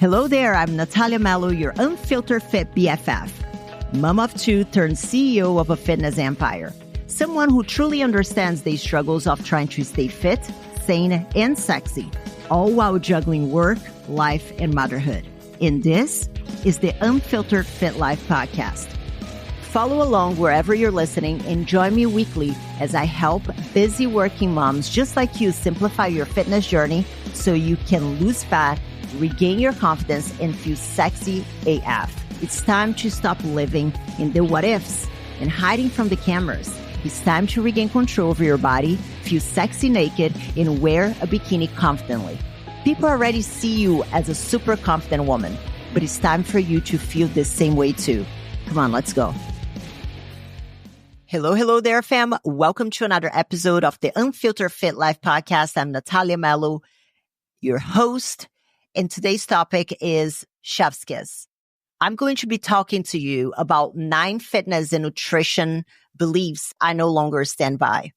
Hello there, I'm Nathalia Melo, your unfiltered fit BFF. Mom of two turned CEO of a fitness empire. Someone who truly understands the struggles of trying to stay fit, sane, and sexy, all while juggling work, life, and motherhood. And this is the Unfiltered Fit Life podcast. Follow along wherever you're listening and join me weekly as I help busy working moms just like you simplify your fitness journey so you can lose fat, regain your confidence, and feel sexy AF. It's time to stop living in the what ifs and hiding from the cameras. It's time to regain control over your body, feel sexy naked, and wear a bikini confidently. People already see you as a super confident woman, but it's time for you to feel the same way too. Come on, let's go. Hello there, fam. Welcome to another episode of the Unfiltered Fit Life podcast. I'm Nathalia Melo, your host, and today's topic is chef's kiss. I'm going to be talking to you about 9 fitness and nutrition beliefs I no longer stand by.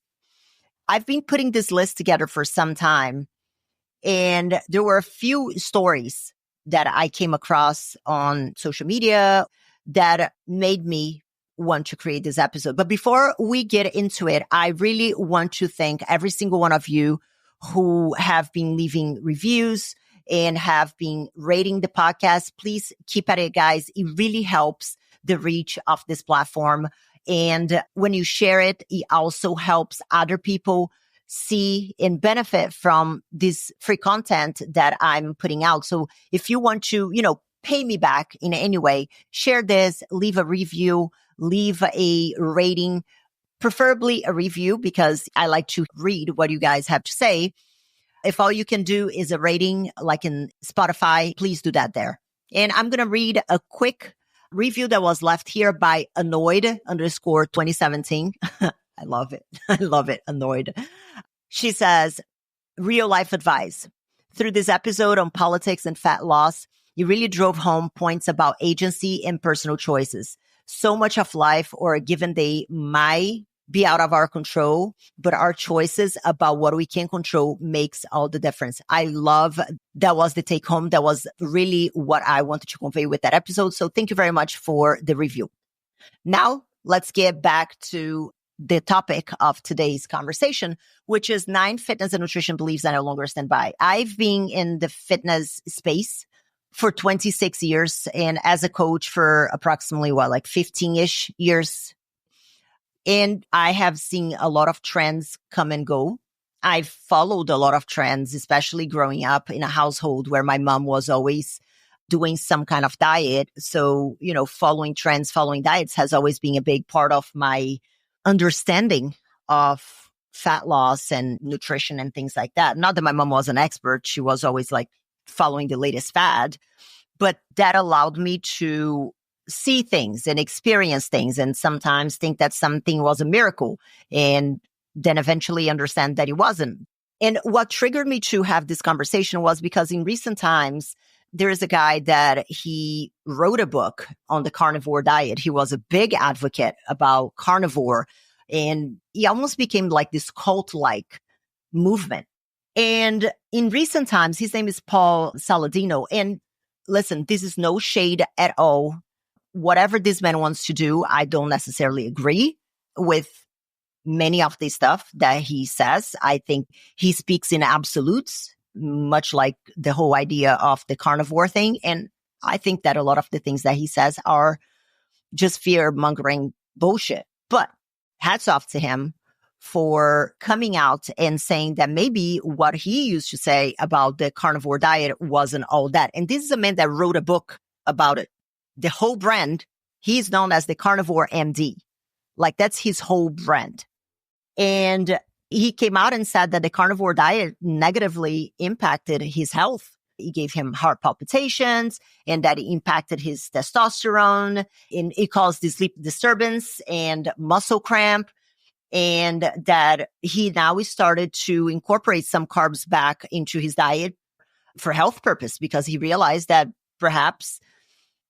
I've been putting this list together for some time, and there were a few stories that I came across on social media that made me want to create this episode. But before we get into it, I really want to thank every single one of you who have been leaving reviews and have been rating the podcast. Please keep at it, guys. It really helps the reach of this platform. And when you share it, it also helps other people see and benefit from this free content that I'm putting out. So if you want to, pay me back in any way, share this, leave a review, leave a rating, preferably a review, because I like to read what you guys have to say. If all you can do is a rating, like in Spotify, please do that there. And I'm going to read a quick review that was left here by Annoyed_2017. I love it. I love it. Annoyed. She says, real life advice. Through this episode on politics and fat loss, you really drove home points about agency and personal choices. So much of life or a given day might be out of our control, but our choices about what we can control makes all the difference. I love that was the take home. That was really what I wanted to convey with that episode. So thank you very much for the review. Now let's get back to the topic of today's conversation, which is 9 fitness and nutrition beliefs I no longer stand by. I've been in the fitness space for 26 years and as a coach for approximately 15-ish years. And I have seen a lot of trends come and go. I've followed a lot of trends, especially growing up in a household where my mom was always doing some kind of diet. So, following trends, following diets has always been a big part of my understanding of fat loss and nutrition and things like that. Not that my mom was an expert. She was always following the latest fad, but that allowed me to see things and experience things and sometimes think that something was a miracle and then eventually understand that it wasn't. And what triggered me to have this conversation was because in recent times, there is a guy that he wrote a book on the carnivore diet. He was a big advocate about carnivore and he almost became this cult-like movement. And in recent times, his name is Paul Saladino. And listen, this is no shade at all. Whatever this man wants to do, I don't necessarily agree with many of the stuff that he says. I think he speaks in absolutes, much like the whole idea of the carnivore thing. And I think that a lot of the things that he says are just fear-mongering bullshit. But hats off to him for coming out and saying that maybe what he used to say about the carnivore diet wasn't all that. And this is a man that wrote a book about it. The whole brand, he's known as the Carnivore MD. That's his whole brand. And he came out and said that the carnivore diet negatively impacted his health. It gave him heart palpitations and that it impacted his testosterone and it caused sleep disturbance and muscle cramp. And that he now started to incorporate some carbs back into his diet for health purpose because he realized that perhaps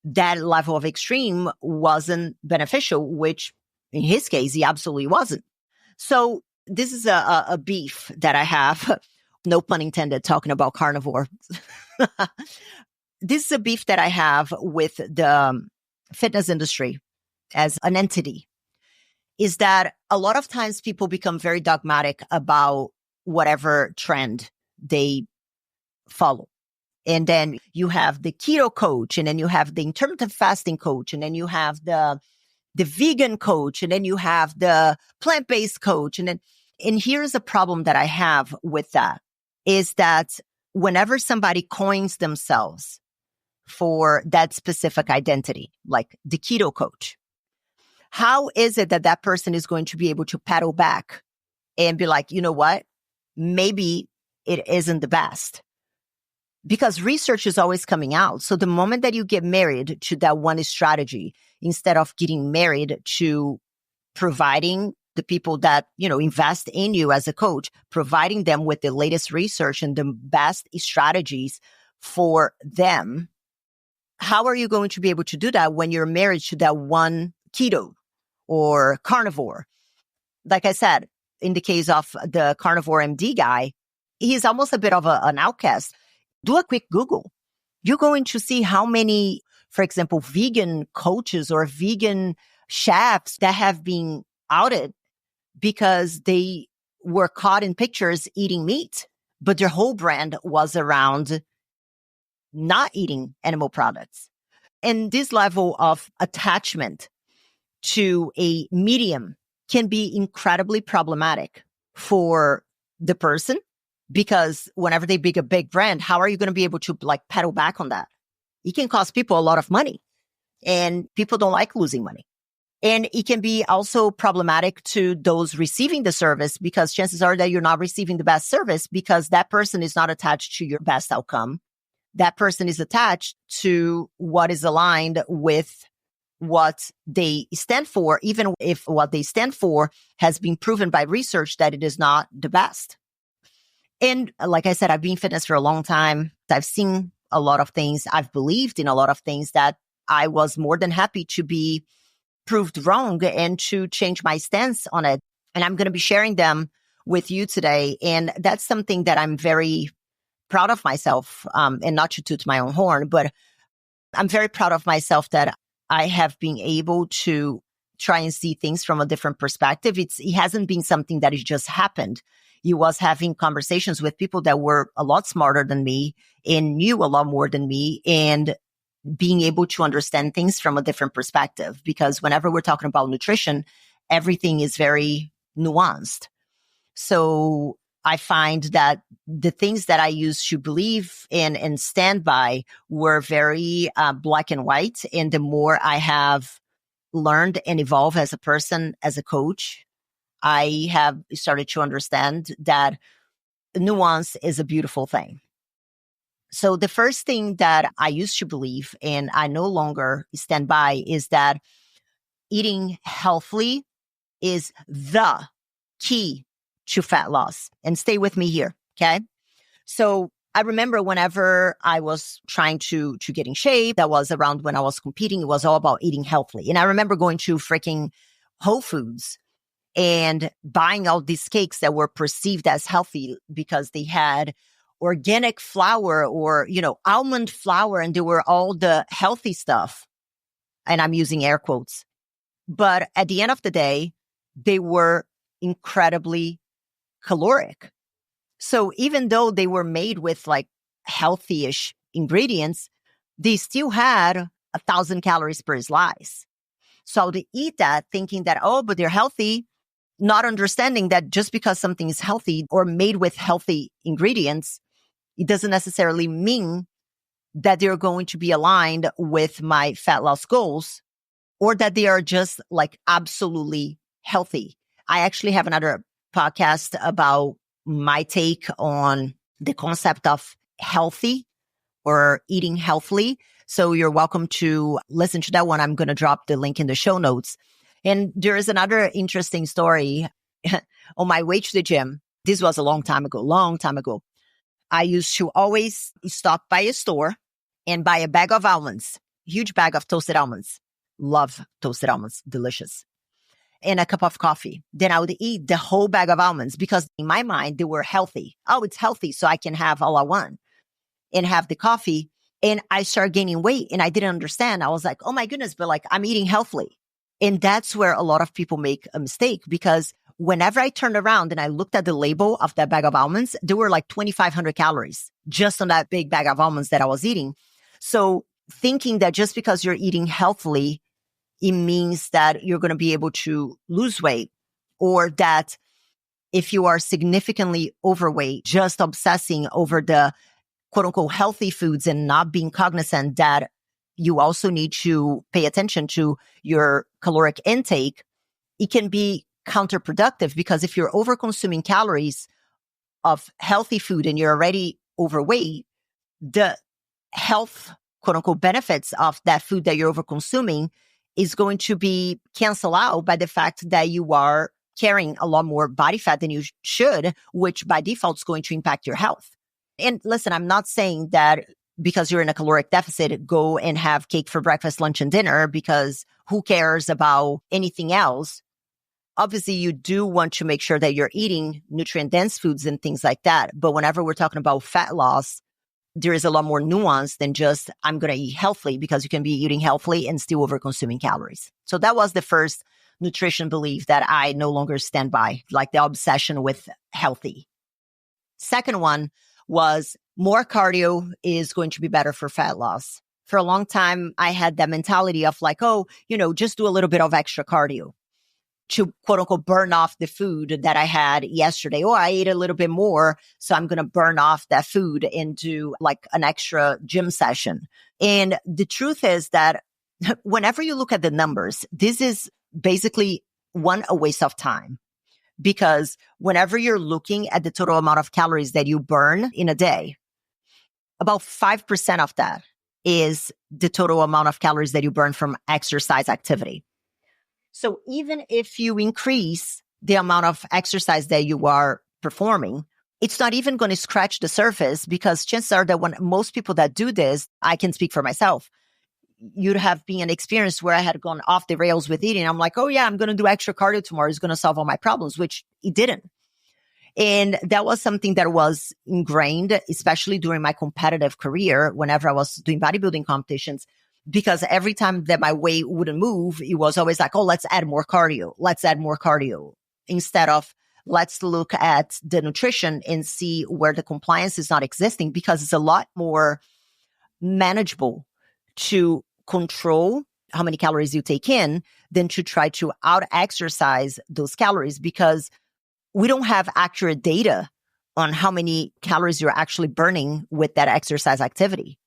that level of extreme wasn't beneficial, which in his case, he absolutely wasn't. So this is a beef that I have, no pun intended, talking about carnivore. this is a beef that I have with the fitness industry as an entity, is that a lot of times people become very dogmatic about whatever trend they follow. And then you have the keto coach, and then you have the intermittent fasting coach, and then you have the vegan coach, and then you have the plant-based coach. And here's the problem that I have with that is that whenever somebody coins themselves for that specific identity, like the keto coach, how is it that that person is going to be able to paddle back and be like, you know what? Maybe it isn't the best. Because research is always coming out. So the moment that you get married to that one strategy, instead of getting married to providing the people that, invest in you as a coach, providing them with the latest research and the best strategies for them, how are you going to be able to do that when you're married to that one keto or carnivore? Like I said, in the case of the carnivore MD guy, he's almost a bit of an outcast. Do a quick Google. You're going to see how many, for example, vegan coaches or vegan chefs that have been outed because they were caught in pictures eating meat, but their whole brand was around not eating animal products. And this level of attachment to a medium can be incredibly problematic for the person, because whenever they pick a big brand, how are you going to be able to pedal back on that? It can cost people a lot of money, and people don't like losing money. And it can be also problematic to those receiving the service, because chances are that you're not receiving the best service because that person is not attached to your best outcome. That person is attached to what is aligned with what they stand for, even if what they stand for has been proven by research that it is not the best. And like I said, I've been in fitness for a long time. I've seen a lot of things. I've believed in a lot of things that I was more than happy to be proved wrong and to change my stance on it. And I'm going to be sharing them with you today. And that's something that I'm very proud of myself, and not to toot my own horn, but I'm very proud of myself that I have been able to try and see things from a different perspective. It hasn't been something that has just happened. It was having conversations with people that were a lot smarter than me and knew a lot more than me, and being able to understand things from a different perspective. Because whenever we're talking about nutrition, everything is very nuanced. So I find that the things that I used to believe in and stand by were very black and white. And the more I have learned and evolved as a person, as a coach, I have started to understand that nuance is a beautiful thing. So the first thing that I used to believe, and I no longer stand by, is that eating healthily is the key to fat loss. And stay with me here, okay? So I remember whenever I was trying to get in shape, that was around when I was competing, it was all about eating healthily. And I remember going to freaking Whole Foods and buying all these cakes that were perceived as healthy because they had organic flour or, almond flour, and they were all the healthy stuff. And I'm using air quotes. But at the end of the day, they were incredibly caloric. So even though they were made with healthy-ish ingredients, they still had 1,000 calories per slice. So they eat that thinking that, but they're healthy, not understanding that just because something is healthy or made with healthy ingredients, it doesn't necessarily mean that they're going to be aligned with my fat loss goals, or that they are just absolutely healthy. I actually have another podcast about my take on the concept of healthy or eating healthily. So you're welcome to listen to that one. I'm going to drop the link in the show notes. And there is another interesting story. On my way to the gym, this was a long time ago. I used to always stop by a store and buy a bag of almonds, huge bag of toasted almonds. Love toasted almonds, delicious. And a cup of coffee. Then I would eat the whole bag of almonds because in my mind, they were healthy. Oh, it's healthy, so I can have all I want and have the coffee And I started gaining weight and I didn't understand. I was like, oh my goodness, but like I'm eating healthily. And that's where a lot of people make a mistake, because whenever I turned around and I looked at the label of that bag of almonds, there were like 2,500 calories just on that big bag of almonds that I was eating. So thinking that just because you're eating healthily, it means that you're going to be able to lose weight, or that if you are significantly overweight, just obsessing over the quote unquote healthy foods and not being cognizant that you also need to pay attention to your caloric intake, it can be counterproductive, because if you're over consuming calories of healthy food and you're already overweight, the health quote unquote benefits of that food that you're over consuming is going to be canceled out by the fact that you are carrying a lot more body fat than you should, which by default is going to impact your health. And listen, I'm not saying that because you're in a caloric deficit, go and have cake for breakfast, lunch, and dinner, because who cares about anything else? Obviously, you do want to make sure that you're eating nutrient-dense foods and things like that. But whenever we're talking about fat loss, there is a lot more nuance than just, I'm going to eat healthily, because you can be eating healthily and still over consuming calories. So that was the first nutrition belief that I no longer stand by, like the obsession with healthy. Second one was more cardio is going to be better for fat loss. For a long time, I had that mentality of like, oh, just do a little bit of extra cardio to quote unquote burn off the food that I had yesterday. Or I ate a little bit more, so I'm going to burn off that food and do like an extra gym session. And the truth is that whenever you look at the numbers, this is basically a waste of time. Because whenever you're looking at the total amount of calories that you burn in a day, about 5% of that is the total amount of calories that you burn from exercise activity. So even if you increase the amount of exercise that you are performing, it's not even going to scratch the surface, because chances are that when most people that do this, I can speak for myself, you'd have been an experience where I had gone off the rails with eating. I'm like, oh yeah, I'm going to do extra cardio tomorrow. It's going to solve all my problems, which it didn't. And that was something that was ingrained, especially during my competitive career, whenever I was doing bodybuilding competitions, because every time that my weight wouldn't move, it was always like, oh, let's add more cardio. Let's add more cardio, instead of let's look at the nutrition and see where the compliance is not existing, because it's a lot more manageable to control how many calories you take in than to try to out-exercise those calories, because we don't have accurate data on how many calories you're actually burning with that exercise activity.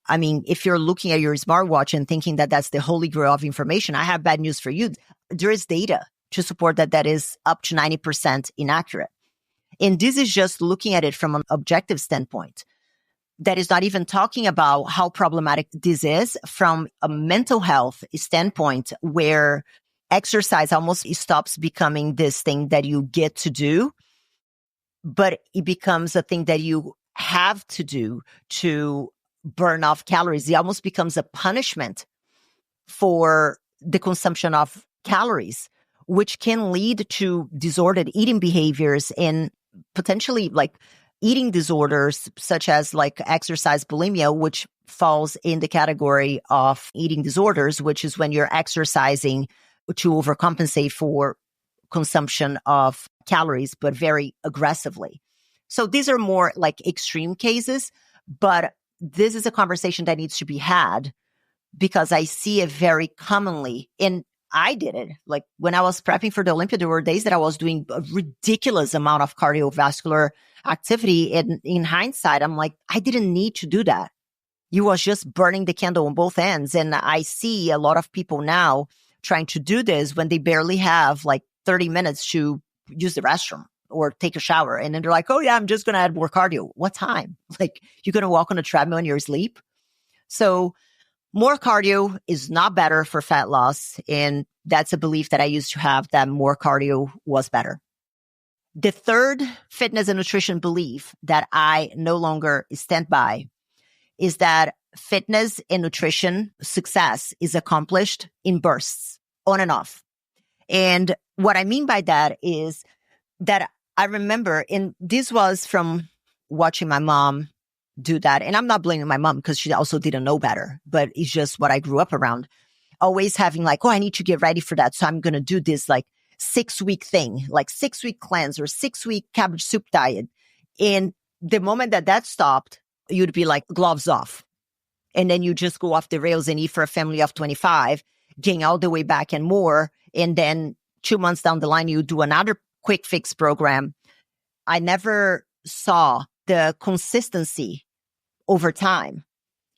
I mean, if you're looking at your smartwatch and thinking that that's the holy grail of information, I have bad news for you. There is data to support that is up to 90% inaccurate. And this is just looking at it from an objective standpoint. That is not even talking about how problematic this is from a mental health standpoint, where exercise almost stops becoming this thing that you get to do, but it becomes a thing that you have to do to burn off calories. It almost becomes a punishment for the consumption of calories, which can lead to disordered eating behaviors and potentially like eating disorders such as like exercise bulimia, which falls in the category of eating disorders, which is when you're exercising to overcompensate for consumption of calories, but very aggressively. So these are more like extreme cases, but this is a conversation that needs to be had, because I see it very commonly. And I did it. Like when I was prepping for the Olympia, there were days that I was doing a ridiculous amount of cardiovascular activity. And in hindsight, I'm like, I didn't need to do that. You was just burning the candle on both ends. And I see a lot of people now trying to do this when they barely have like 30 minutes to use the restroom or take a shower. And then they're like, oh yeah, I'm just going to add more cardio. What time? Like you're going to walk on a treadmill in your sleep? So more cardio is not better for fat loss. And that's a belief that I used to have, that more cardio was better. The third fitness and nutrition belief that I no longer stand by is that fitness and nutrition success is accomplished in bursts, on and off. And what I mean by that is that I remember, and this was from watching my mom do that. And I'm not blaming my mom because she also didn't know better, but it's just what I grew up around. Always having like, oh, I need to get ready for that. So I'm going to do this like 6-week thing, like 6-week cleanse or 6-week cabbage soup diet. And the moment that stopped, you'd be like gloves off. And then you just go off the rails and eat for a family of 25, gain all the way back and more. And then 2 months down the line, you do another quick fix program. I never saw the consistency over time.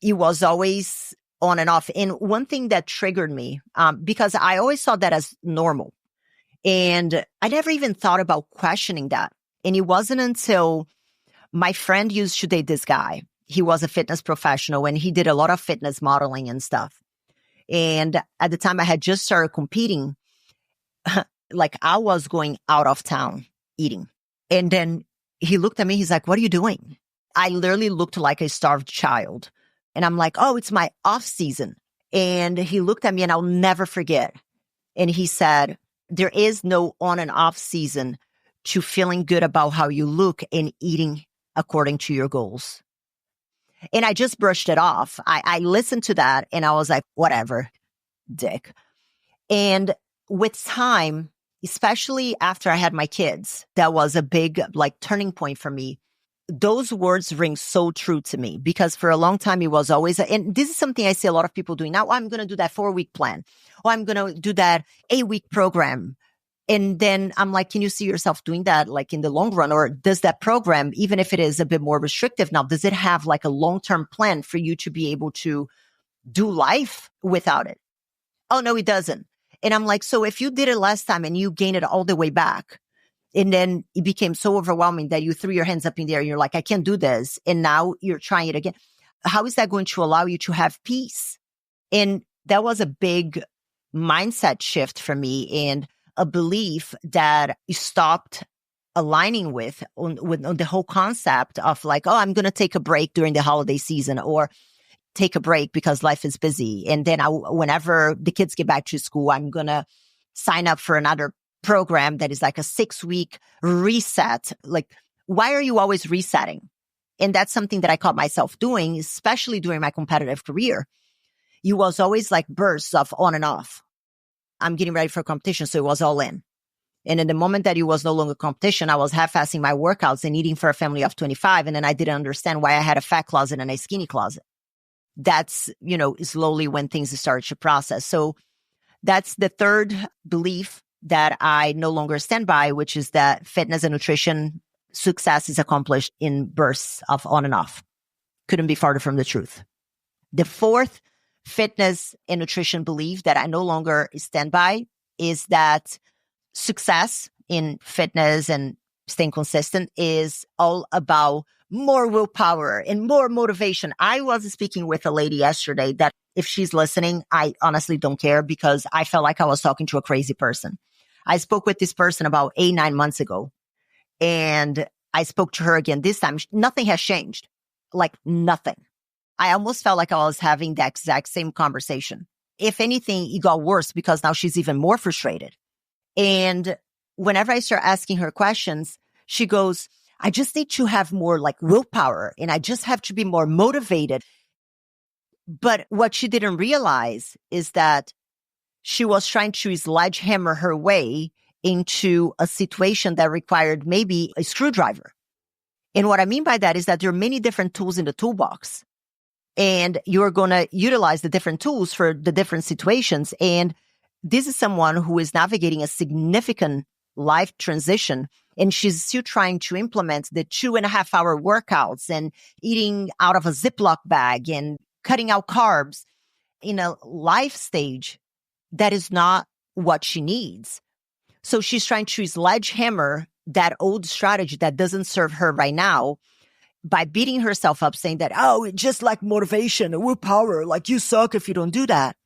It was always on and off. And one thing that triggered me, because I always saw that as normal. And I never even thought about questioning that. And it wasn't until my friend used to date this guy. He was a fitness professional and he did a lot of fitness modeling and stuff. And at the time I had just started competing, like I was going out of town eating. And then he looked at me, he's like, what are you doing? I literally looked like a starved child. And I'm like, oh, it's my off season. And he looked at me and I'll never forget. And he said, there is no on and off season to feeling good about how you look and eating according to your goals. And I just brushed it off. I listened to that and I was like, whatever, dick. And with time, especially after I had my kids, that was a big like turning point for me. Those words ring so true to me because for a long time it was always, and this is something I see a lot of people doing now. I'm going to do that 4-week plan. Or I'm going to do that 8-week program. And then I'm like, can you see yourself doing that like in the long run? Or does that program, even if it is a bit more restrictive now, does it have like a long-term plan for you to be able to do life without it? Oh, no, it doesn't. And I'm like, so if you did it last time and you gained it all the way back, and then it became so overwhelming that you threw your hands up in the air and you're like, I can't do this. And now you're trying it again. How is that going to allow you to have peace? And that was a big mindset shift for me and a belief that stopped aligning with the whole concept of like, oh, I'm going to take a break during the holiday season or take a break because life is busy. And then whenever the kids get back to school, I'm going to sign up for another program that is like a 6-week reset. Like, why are you always resetting? And that's something that I caught myself doing, especially during my competitive career. It was always like bursts of on and off. I'm getting ready for a competition, so it was all in. And in the moment that it was no longer competition, I was half-assing my workouts and eating for a family of 25. And then I didn't understand why I had a fat closet and a skinny closet. That's, slowly when things started to process. So that's the third belief that I no longer stand by, which is that fitness and nutrition success is accomplished in bursts of on and off. Couldn't be farther from the truth. The fourth fitness and nutrition belief that I no longer stand by is that success in fitness and staying consistent is all about more willpower and more motivation. I was speaking with a lady yesterday that if she's listening, I honestly don't care because I felt like I was talking to a crazy person. I spoke with this person about 8-9 months ago and I spoke to her again this time. Nothing has changed, like nothing. I almost felt like I was having the exact same conversation. If anything, it got worse because now she's even more frustrated. And whenever I start asking her questions, she goes, I just need to have more like willpower and I just have to be more motivated. But what she didn't realize is that she was trying to sledgehammer her way into a situation that required maybe a screwdriver. And what I mean by that is that there are many different tools in the toolbox. And you're going to utilize the different tools for the different situations. And this is someone who is navigating a significant life transition. And she's still trying to implement the 2.5-hour workouts and eating out of a Ziploc bag and cutting out carbs in a life stage that is not what she needs. So she's trying to sledgehammer that old strategy that doesn't serve her right now by beating herself up saying that, oh, it's just like motivation and willpower, like you suck if you don't do that,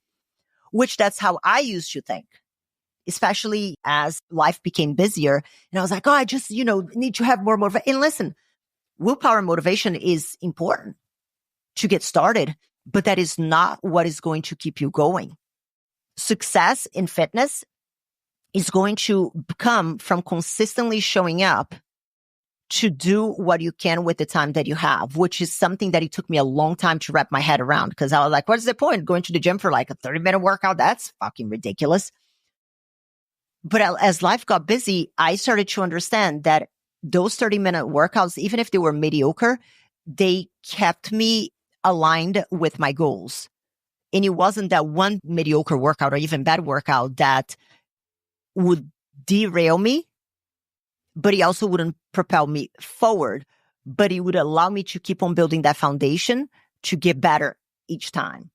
which that's how I used to think, especially as life became busier. And I was like, oh, I just, need to have more motivation. And listen, willpower and motivation is important to get started, but that is not what is going to keep you going. Success in fitness is going to come from consistently showing up to do what you can with the time that you have, which is something that it took me a long time to wrap my head around, because I was like, what's the point going to the gym for like a 30-minute workout? That's fucking ridiculous. But as life got busy, I started to understand that those 30-minute workouts, even if they were mediocre, they kept me aligned with my goals. And it wasn't that one mediocre workout or even bad workout that would derail me, but it also wouldn't propel me forward, but it would allow me to keep on building that foundation to get better each time.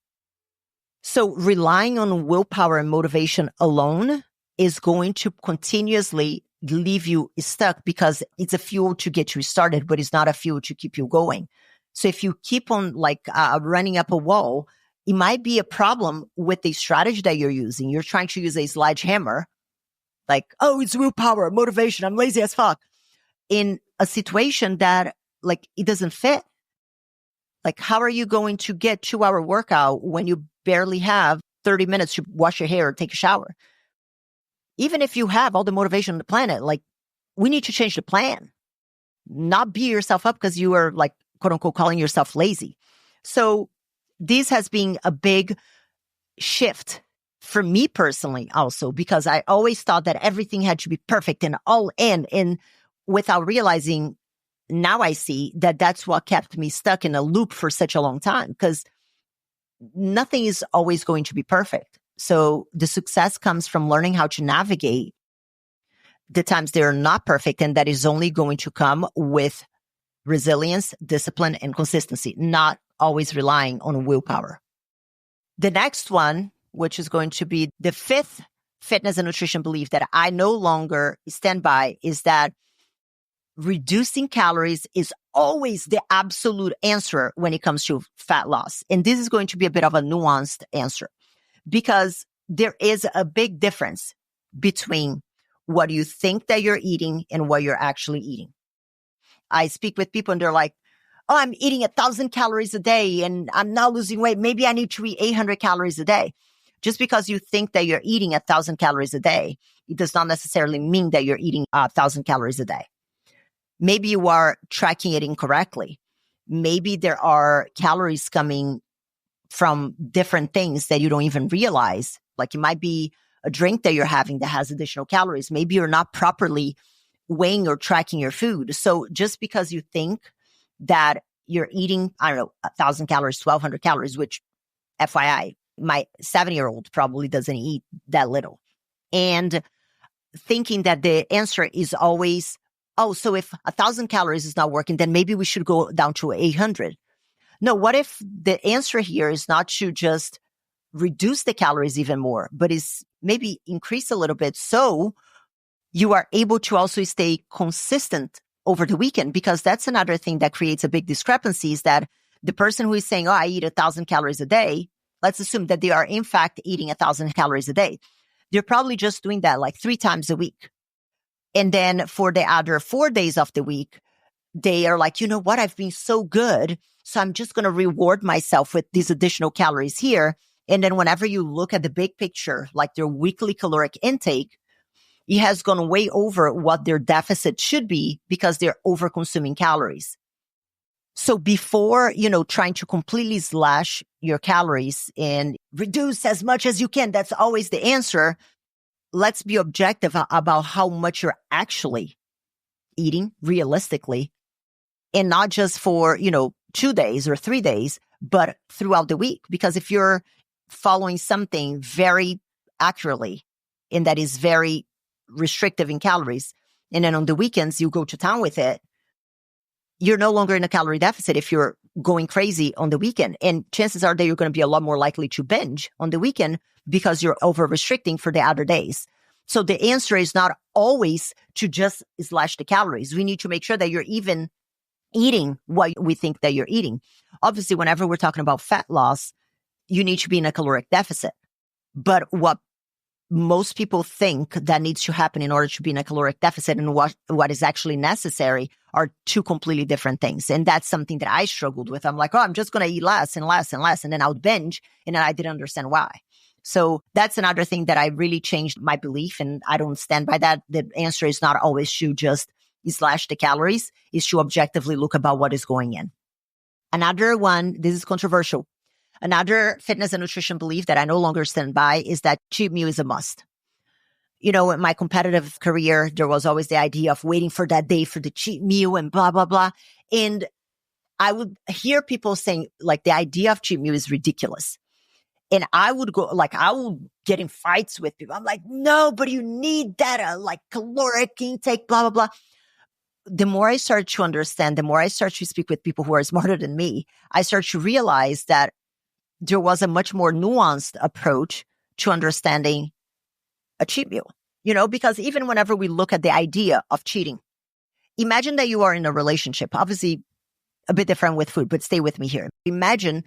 So relying on willpower and motivation alone is going to continuously leave you stuck, because it's a fuel to get you started, but it's not a fuel to keep you going. So if you keep on running up a wall, it might be a problem with the strategy that you're using. You're trying to use a sledgehammer, like, oh, it's willpower, motivation, I'm lazy as fuck, in a situation that it doesn't fit. Like, how are you going to get 2-hour workout when you barely have 30 minutes to wash your hair or take a shower? Even if you have all the motivation on the planet, we need to change the plan, not beat yourself up because you are quote unquote calling yourself lazy. So this has been a big shift for me personally also, because I always thought that everything had to be perfect and all in, and without realizing, now I see that that's what kept me stuck in a loop for such a long time, because nothing is always going to be perfect. So the success comes from learning how to navigate the times they're not perfect, and that is only going to come with resilience, discipline, and consistency, not always relying on willpower. The next one, which is going to be the 5th fitness and nutrition belief that I no longer stand by, is that reducing calories is always the absolute answer when it comes to fat loss. And this is going to be a bit of a nuanced answer, because there is a big difference between what you think that you're eating and what you're actually eating. I speak with people and they're like, oh, I'm eating 1,000 calories a day and I'm now losing weight. Maybe I need to eat 800 calories a day. Just because you think that you're eating 1,000 calories a day, it does not necessarily mean that you're eating 1,000 calories a day. Maybe you are tracking it incorrectly. Maybe there are calories coming from different things that you don't even realize. Like it might be a drink that you're having that has additional calories. Maybe you're not properly weighing or tracking your food. So just because you think that you're eating, 1,000 calories, 1,200 calories, which FYI, my 70-year-old probably doesn't eat that little. And thinking that the answer is always, oh, so if 1,000 calories is not working, then maybe we should go down to 800. No, what if the answer here is not to just reduce the calories even more, but is maybe increase a little bit so you are able to also stay consistent over the weekend? Because that's another thing that creates a big discrepancy, is that the person who is saying, oh, I eat 1,000 calories a day, let's assume that they are in fact eating 1,000 calories a day. They're probably just doing that 3 times a week. And then for the other 4 days of the week, they are like, you know what? I've been so good. So I'm just going to reward myself with these additional calories here. And then whenever you look at the big picture, like their weekly caloric intake, it has gone way over what their deficit should be because they're over consuming calories. So before, trying to completely slash your calories and reduce as much as you can, that's always the answer. Let's be objective about how much you're actually eating realistically, and not just for, 2 days or 3 days, but throughout the week. Because if you're following something very accurately and that is very restrictive in calories, and then on the weekends you go to town with it, you're no longer in a calorie deficit if you're going crazy on the weekend. And chances are that you're going to be a lot more likely to binge on the weekend because you're over restricting for the other days. So the answer is not always to just slash the calories. We need to make sure that you're even eating what we think that you're eating. Obviously, whenever we're talking about fat loss, you need to be in a caloric deficit. But what most people think that needs to happen in order to be in a caloric deficit and what is actually necessary are 2 completely different things. And that's something that I struggled with. I'm like, oh, I'm just going to eat less and less and less. And then I would binge. And then I didn't understand why. So that's another thing that I really changed my belief. And I don't stand by that. The answer is not always to just slash the calories is to objectively look about what is going in. Another one, this is controversial. Another fitness and nutrition belief that I no longer stand by is that cheat meal is a must. You know, in my competitive career, there was always the idea of waiting for that day for the cheat meal and blah, blah, blah. And I would hear people saying, like, the idea of cheat meal is ridiculous. And I would go, like, I would get in fights with people. I'm like, no, but you need that, like, caloric intake, blah, blah, blah. The more I start to understand, the more I start to speak with people who are smarter than me, I start to realize that there was a much more nuanced approach to understanding a cheat meal, you know, because even whenever we look at the idea of cheating, imagine that you are in a relationship, obviously a bit different with food, but stay with me here. Imagine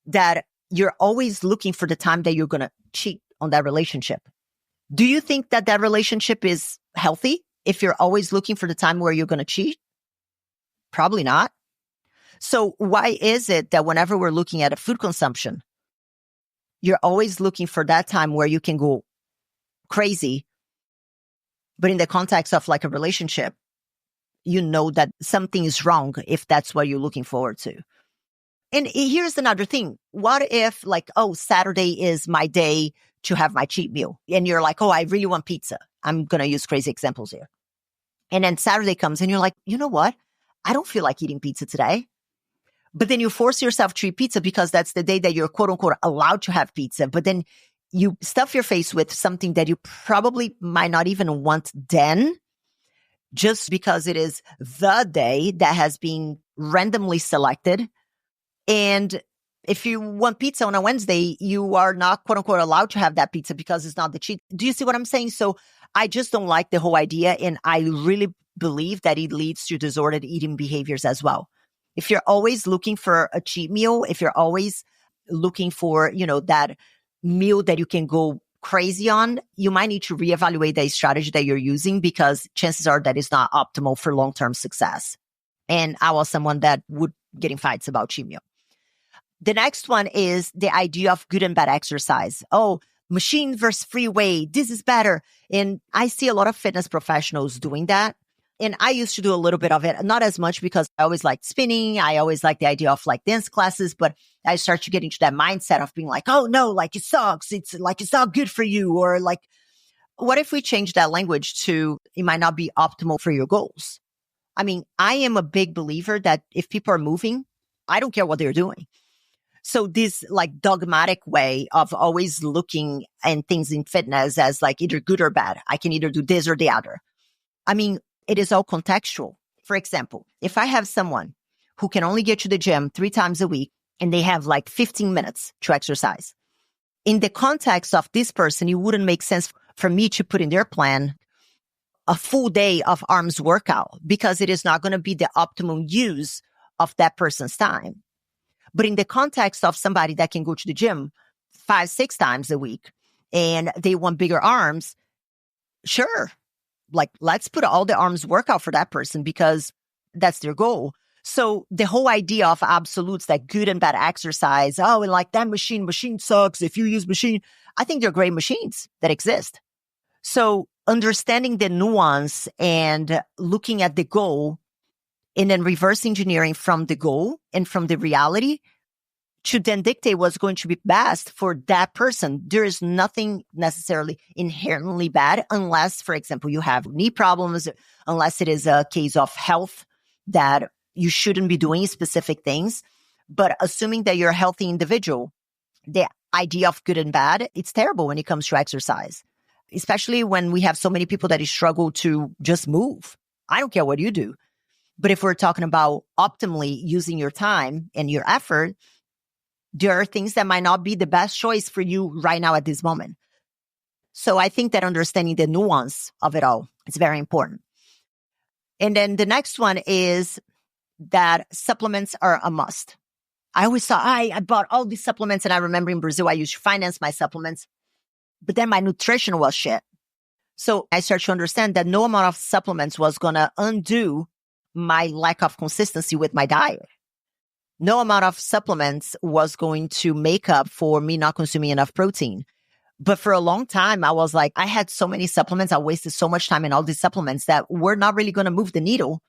that you're always looking for the time that you're going to cheat on that relationship. Do you think that that relationship is healthy if you're always looking for the time where you're going to cheat? Probably not. So why is it that whenever we're looking at a food consumption, you're always looking for that time where you can go crazy, but in the context of like a relationship, you know that something is wrong if that's what you're looking forward to? And here's another thing. What if like, oh, Saturday is my day to have my cheat meal. And you're like, oh, I really want pizza. I'm going to use crazy examples here. And then Saturday comes and you're like, you know what? I don't feel like eating pizza today. But then you force yourself to eat pizza because that's the day that you're quote unquote allowed to have pizza. But then you stuff your face with something that you probably might not even want then, just because it is the day that has been randomly selected. And if you want pizza on a Wednesday, you are not quote unquote allowed to have that pizza because it's not the cheat. Do you see what I'm saying? So I just don't like the whole idea. And I really believe that it leads to disordered eating behaviors as well. If you're always looking for a cheat meal, if you're always looking for, you know, that meal that you can go crazy on, you might need to reevaluate the strategy that you're using because chances are that it's not optimal for long-term success. And I was someone that would get in fights about cheat meal. The next one is the idea of good and bad exercise. Oh, machine versus free weight. This is better. And I see a lot of fitness professionals doing that. And I used to do a little bit of it, not as much because I always liked spinning. I always liked the idea of like dance classes, but I started to get into that mindset of being like, oh no, like it sucks. It's like, it's not good for you. Or like, what if we change that language to, it might not be optimal for your goals? I mean, I am a big believer that if people are moving, I don't care what they're doing. So this like dogmatic way of always looking at things in fitness as like either good or bad. I can either do this or the other. I mean, it is all contextual. For example, if I have someone who can only get to the gym 3 times a week and they have like 15 minutes to exercise, in the context of this person, it wouldn't make sense for me to put in their plan a full day of arms workout because it is not going to be the optimum use of that person's time. But in the context of somebody that can go to the gym 5, 6 times a week and they want bigger arms, sure. Like, let's put all the arms workout for that person because that's their goal. So the whole idea of absolutes, that good and bad exercise, oh, and like that machine sucks if you use machine. I think they're great machines that exist. So understanding the nuance and looking at the goal and then reverse engineering from the goal and from the reality should then dictate what's going to be best for that person. There is nothing necessarily inherently bad unless, for example, you have knee problems, unless it is a case of health that you shouldn't be doing specific things. But assuming that you're a healthy individual, the idea of good and bad, it's terrible when it comes to exercise, especially when we have so many people that struggle to just move. I don't care what you do. But if we're talking about optimally using your time and your effort, there are things that might not be the best choice for you right now at this moment. So I think that understanding the nuance of it all is very important. And then the next one is that supplements are a must. I always thought, I bought all these supplements, and I remember in Brazil, I used to finance my supplements, but then my nutrition was shit. So I started to understand that no amount of supplements was going to undo my lack of consistency with my diet. No amount of supplements was going to make up for me not consuming enough protein. But for a long time, I was like, I had so many supplements. I wasted so much time in all these supplements that were not really going to move the needle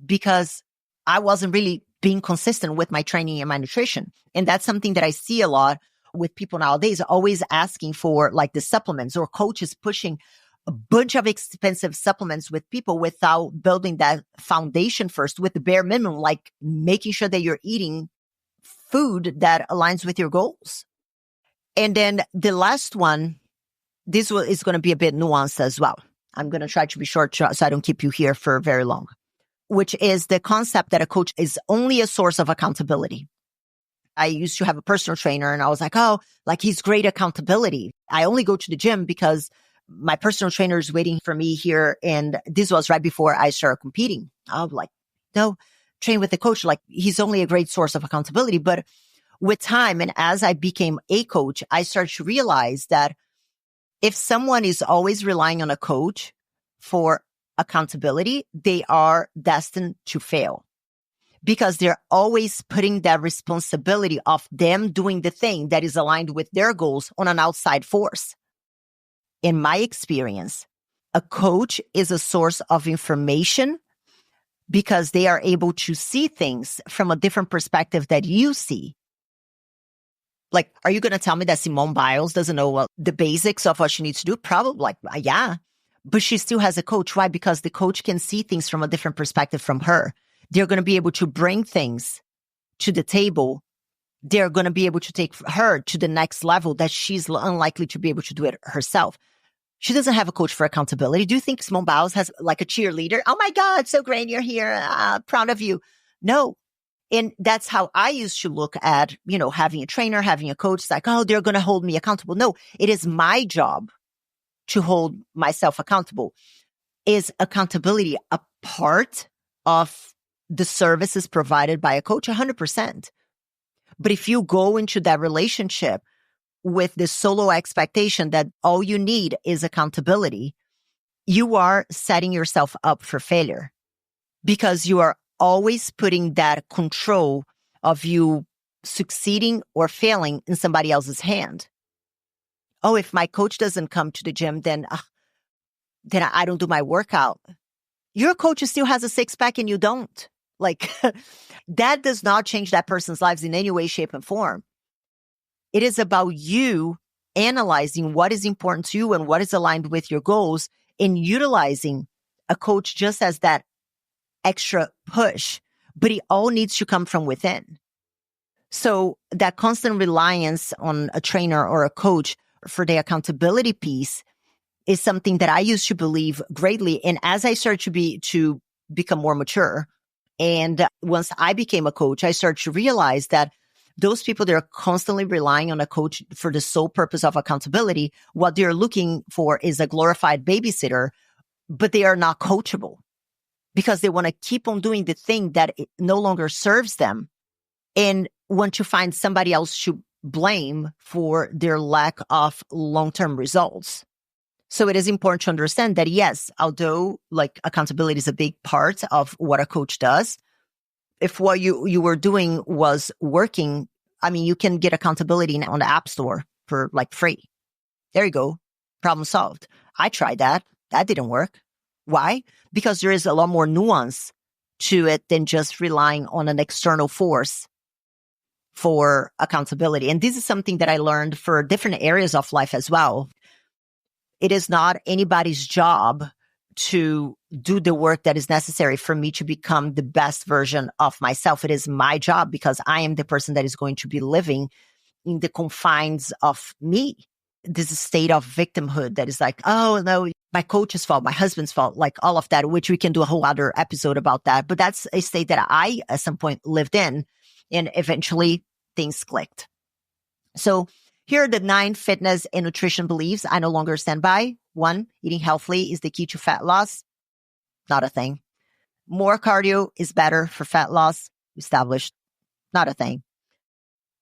because I wasn't really being consistent with my training and my nutrition. And that's something that I see a lot with people nowadays, always asking for like the supplements, or coaches pushing a bunch of expensive supplements with people without building that foundation first with the bare minimum, like making sure that you're eating food that aligns with your goals. And then the last one, this is going to be a bit nuanced as well. I'm going to try to be short so I don't keep you here for very long, which is the concept that a coach is only a source of accountability. I used to have a personal trainer and I was like, oh, like he's great accountability. I only go to the gym because my personal trainer is waiting for me here. And this was right before I started competing. I was like, no, train with the coach. Like he's only a great source of accountability. But with time, and as I became a coach, I started to realize that if someone is always relying on a coach for accountability, they are destined to fail because they're always putting that responsibility of them doing the thing that is aligned with their goals on an outside force. In my experience, a coach is a source of information because they are able to see things from a different perspective that you see. Like, are you going to tell me that Simone Biles doesn't know the basics of what she needs to do? Probably, like, yeah. But she still has a coach. Why? Because the coach can see things from a different perspective from her. They're going to be able to bring things to the table. They're going to be able to take her to the next level that she's unlikely to be able to do it herself. She doesn't have a coach for accountability. Do you think Simone Biles has like a cheerleader? Oh my God, so great you're here. Proud of you. No. And that's how I used to look at, having a trainer, having a coach. It's like, oh, they're going to hold me accountable. No, it is my job to hold myself accountable. Is accountability a part of the services provided by a coach? 100%. But if you go into that relationship with the solo expectation that all you need is accountability, you are setting yourself up for failure because you are always putting that control of you succeeding or failing in somebody else's hand. Oh, if my coach doesn't come to the gym, then I don't do my workout. Your coach still has a six-pack and you don't. Like, that does not change that person's lives in any way, shape, and form. It is about you analyzing what is important to you and what is aligned with your goals and utilizing a coach just as that extra push, but it all needs to come from within. So that constant reliance on a trainer or a coach for the accountability piece is something that I used to believe greatly. And as I started to become more mature, and once I became a coach, I started to realize that those people that are constantly relying on a coach for the sole purpose of accountability, what they're looking for is a glorified babysitter, but they are not coachable because they want to keep on doing the thing that it no longer serves them and want to find somebody else to blame for their lack of long-term results. So it is important to understand that, yes, although like accountability is a big part of what a coach does, if what you were doing was working, I mean, you can get accountability on the App Store for like free. There you go. Problem solved. I tried that. That didn't work. Why? Because there is a lot more nuance to it than just relying on an external force for accountability. And this is something that I learned for different areas of life as well. It is not anybody's job to do the work that is necessary for me to become the best version of myself. It is my job because I am the person that is going to be living in the confines of me. This state of victimhood that is like, oh no, my coach's fault, my husband's fault, like all of that, which we can do a whole other episode about that. But that's a state that I, at some point, lived in, and eventually things clicked. So here are the 9 fitness and nutrition beliefs I no longer stand by. 1, eating healthily is the key to fat loss. Not a thing. More cardio is better for fat loss. Established. Not a thing.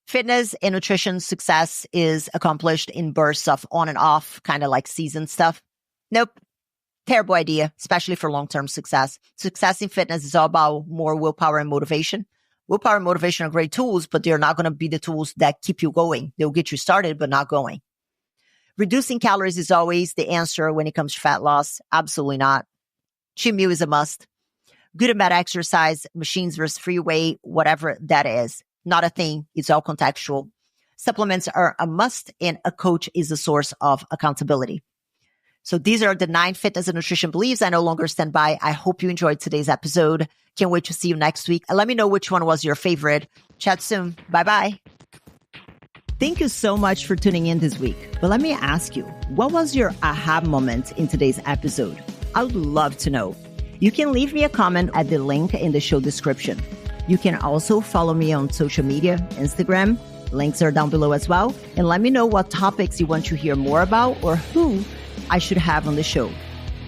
Fitness and nutrition success is accomplished in bursts of on and off, kind of like season stuff. Nope. Terrible idea, especially for long-term success. Success in fitness is all about more willpower and motivation. Willpower and motivation are great tools, but they're not going to be the tools that keep you going. They'll get you started, but not going. Reducing calories is always the answer when it comes to fat loss. Absolutely not. Cheat meal is a must. Good and bad exercise, machines versus free weight, whatever that is. Not a thing. It's all contextual. Supplements are a must, and a coach is a source of accountability. So these are the 9 fitness and nutrition beliefs I no longer stand by. I hope you enjoyed today's episode. Can't wait to see you next week. Let me know which one was your favorite. Chat soon. Bye-bye. Thank you so much for tuning in this week. But let me ask you, what was your aha moment in today's episode? I would love to know. You can leave me a comment at the link in the show description. You can also follow me on social media, Instagram. Links are down below as well. And let me know what topics you want to hear more about or who I should have on the show.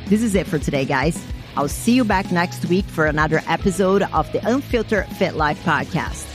This is it for today, guys. I'll see you back next week for another episode of the Unfiltered Fit Life podcast.